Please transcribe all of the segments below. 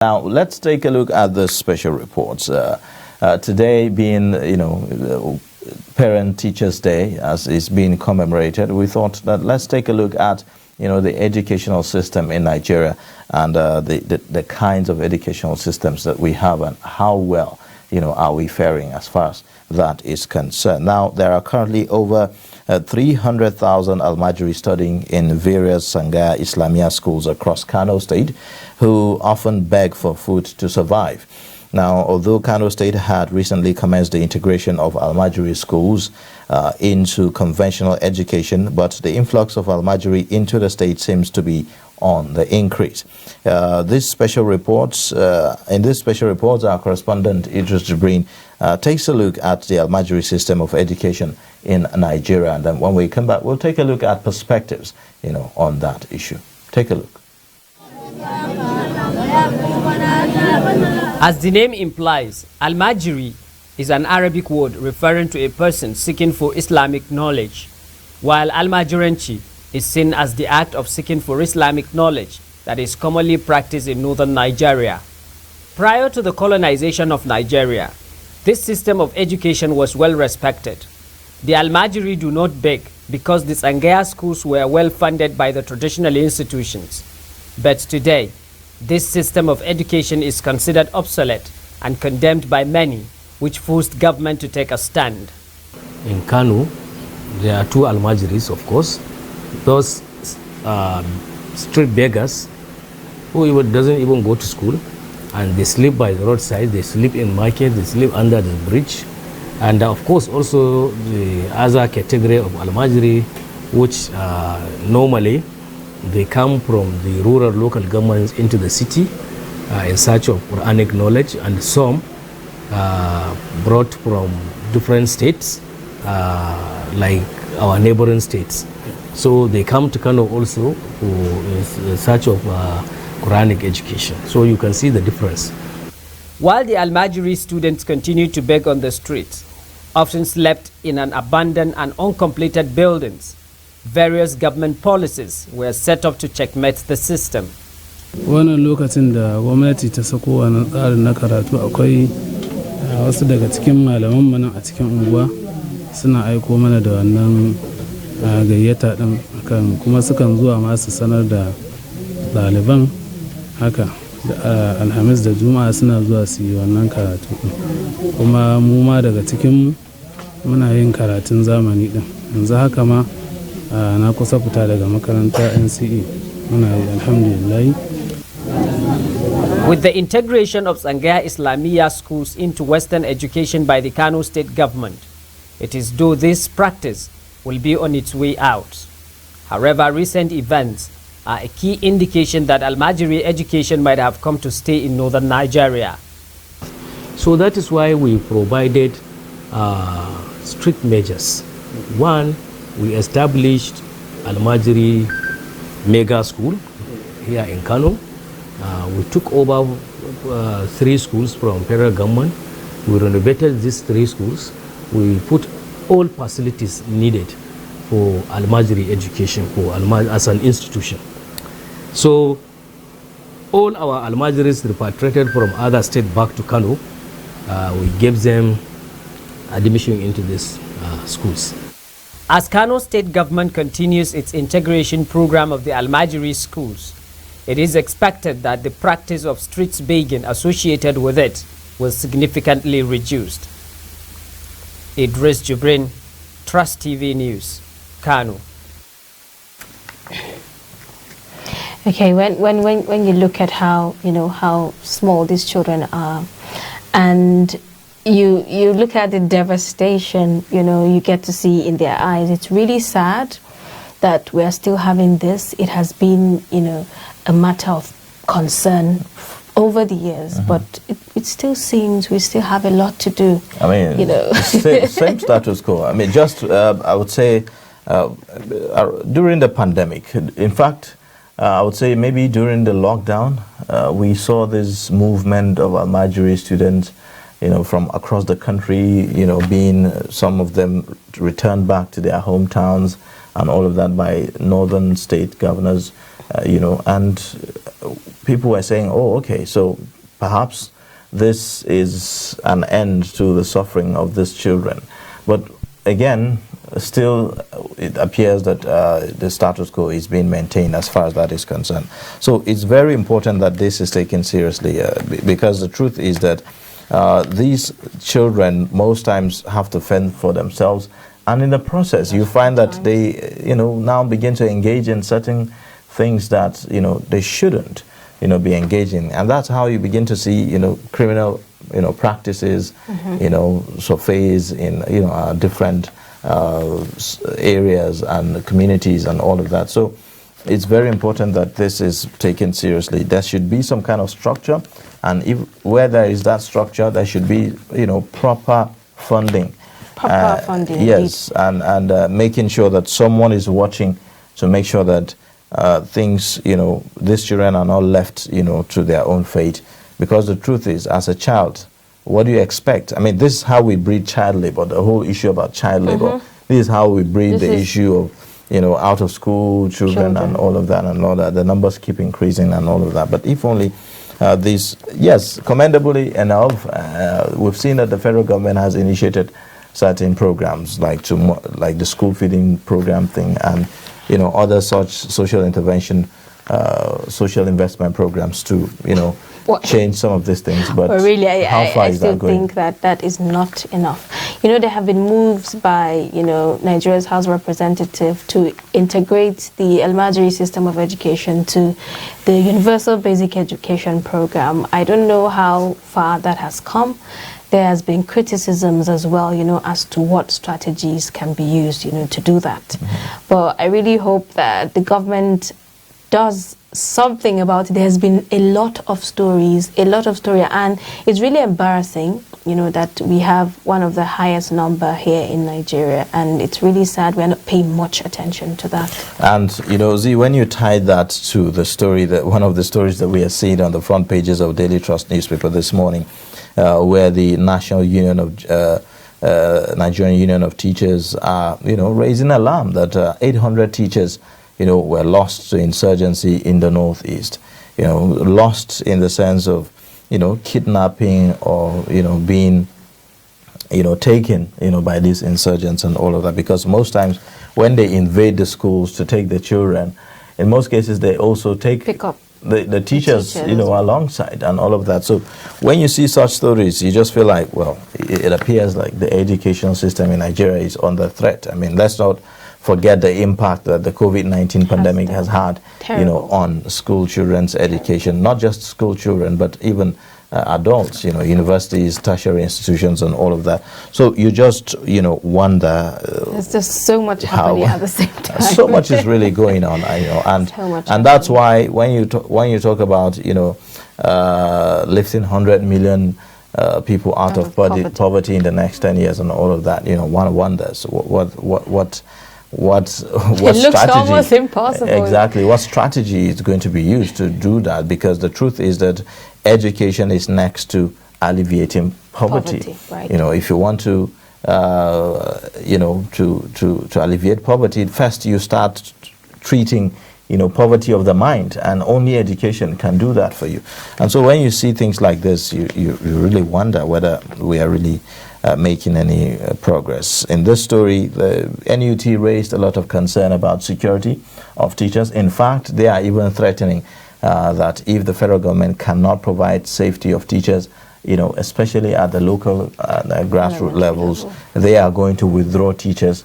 Now, let's take a look at the special reports. Today being, Parent Teachers Day, as is being commemorated, we thought that let's take a look at, the educational system in Nigeria and the kinds of educational systems that we have and how well, are we faring as far as that is concerned. Now, there are currently over 300,000 Almajiri studying in various Tsangaya Islamia schools across Kano State who often beg for food to survive. Now, although Kano State had recently commenced the integration of Almajiri schools into conventional education, but the influx of Almajiri into the state seems to be on the increase. In this special reports, our correspondent Idris Jibrin takes a look at the Almajiri system of education in Nigeria, and then when we come back, we'll take a look at perspectives, on that issue. Take a look. As the name implies, Almajiri is an Arabic word referring to a person seeking for Islamic knowledge, while Almajiranci is seen as the act of seeking for Islamic knowledge that is commonly practiced in northern Nigeria. Prior to the colonization of Nigeria, this system of education was well respected. The Almajiri do not beg because the Tsangaya schools were well funded by the traditional institutions. But today, this system of education is considered obsolete and condemned by many, which forced government to take a stand. In Kano, there are two Almajiris, of course. Those street beggars who doesn't even go to school, and they sleep by the roadside, they sleep in market, they sleep under the bridge. And of course also the other category of Almajiri, which normally they come from the rural local governments into the city in search of Quranic knowledge, and some brought from different states like our neighboring states. So they come to Kano also in search of Quranic education. So you can see the difference. While the Almajiri students continue to beg on the streets, often slept in an abandoned and uncompleted buildings, various government policies were set up to checkmate the system. Wannan lokacin da gwamnati ta sako wannan tsarin na karatu, akwai wasu daga cikin malaman mu nan a cikin unguwa suna aiko mana da wannan gayyata din, akan kuma sukan zuwa ma su sanar da ɗaliban haka alhamis da juma'a suna zuwa su yi wannan karatu, kuma mu ma daga cikin muna yin karatun zamani din. Yanzu haka ma na kusa fita daga makaranta NCE, muna yi alhamdulillah. With the integration of Tsangaya Islamia schools into Western education by the Kano state government, it is though this practice will be on its way out. However, recent events are a key indication that Almajiri education might have come to stay in northern Nigeria. So that is why we provided strict measures. One, we established Almajiri Mega School here in Kano. We took over 3 schools from federal government. We renovated these 3 schools. We put all facilities needed for Almajiri education as an institution. So all our Almajiris repatriated from other states back to Kano, we gave them admission into these schools. As Kano state government continues its integration program of the Almajiri schools, it is expected that the practice of street begging associated with it will significantly reduced. Idris Jibrin, Trust TV News, Kano. Okay, when you look at how how small these children are, and you look at the devastation you get to see in their eyes, it's really sad that we are still having this. It has been a matter of concern over the years, but it still seems we still have a lot to do. I mean, same status quo. I mean, just I would say during the pandemic, in fact, I would say maybe during the lockdown, we saw this movement of Almajiri students, from across the country, being some of them returned back to their hometowns and all of that by northern state governors, and people were saying, oh, okay, so perhaps this is an end to the suffering of these children. But again, still it appears that the status quo is being maintained as far as that is concerned. So it's very important that this is taken seriously, because the truth is that these children most times have to fend for themselves, and in the process you find that they now begin to engage in certain things that they shouldn't be engaging, and that's how you begin to see criminal practices surface in different areas and communities and all of that. So it's very important that this is taken seriously. There should be some kind of structure, and where there is that structure, there should be proper funding. Funding, yes, and making sure that someone is watching to make sure that things, these children are not left, to their own fate. Because the truth is, as a child, what do you expect? I mean, this is how we breed child labor, the whole issue about child labor. This is how we breed the issue of, out of school children and all of that and all that. The numbers keep increasing and all of that. But if only these, yes, commendably enough, we've seen that the federal government has initiated certain programs like the school feeding program thing and other such social intervention, social investment programs to change some of these things. But really, how far I is still that going? think that is not enough. There have been moves by Nigeria's House Representative to integrate the Almajiri system of education to the Universal Basic Education Program. I don't know how far that has come. There has been criticisms as well, as to what strategies can be used, to do that. But I really hope that the government does something about it. There has been a lot of stories, and it's really embarrassing, that we have one of the highest number here in Nigeria, and it's really sad we're not paying much attention to that. And, Z, when you tie that to the story, that one of the stories that we are seeing on the front pages of Daily Trust newspaper this morning, where the National Union of Nigerian Union of Teachers are, raising alarm that 800 teachers, were lost to insurgency in the Northeast. Lost in the sense of, kidnapping or, being, taken, by these insurgents and all of that. Because most times when they invade the schools to take the children, in most cases they also pick up the teachers, alongside and all of that. So when you see such stories, you just feel like, well, it appears like the educational system in Nigeria is under threat. I mean, let's not forget the impact that the COVID-19 pandemic has had, on school children's education, not just school children, but even adults, universities, tertiary institutions, and all of that. So you just, wonder. There's just so much happening at the same time. So much is really going on, and that's why when you talk about, lifting 100 million people out of poverty in the next 10 years and all of that, one wonders what it looks strategy, almost impossible. Exactly, what strategy is going to be used to do that? Because the truth is that education is next to alleviating poverty. Right. If you want to to alleviate poverty, first you start treating poverty of the mind, and only education can do that for you. And so when you see things like this, you really wonder whether we are really making any progress. In this story, the NUT raised a lot of concern about security of teachers. In fact, they are even threatening that if the federal government cannot provide safety of teachers, especially at the local grassroots levels, they are going to withdraw teachers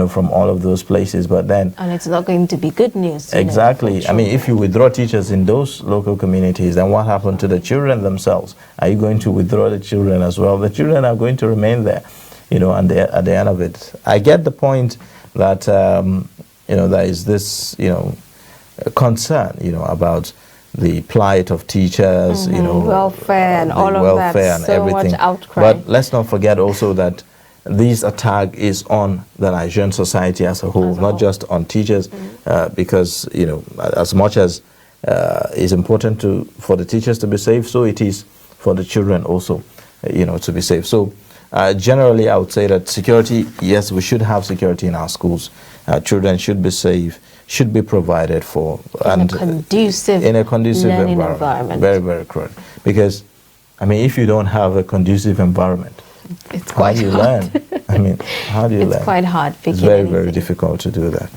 from all of those places. But then, and it's not going to be good news. Exactly. I mean, if you withdraw teachers in those local communities, then what happened to the children themselves? Are you going to withdraw the children as well? The children are going to remain there, and at the end of it. I get the point that, there is this, concern, about the plight of teachers, welfare and all of that, and so everything. much outcry. But let's not forget also that this attack is on the Nigerian society as a whole, not just on teachers, because as much as it's important for the teachers to be safe, so it is for the children also, to be safe. So generally, I would say that security, yes, we should have security in our schools. Children should be safe. should be provided for. In a conducive learning environment. Very, very correct. Because, I mean, if you don't have a conducive environment, it's quite how do you hard. learn? I mean, how do you learn? It's quite hard. It's very, very difficult to do that.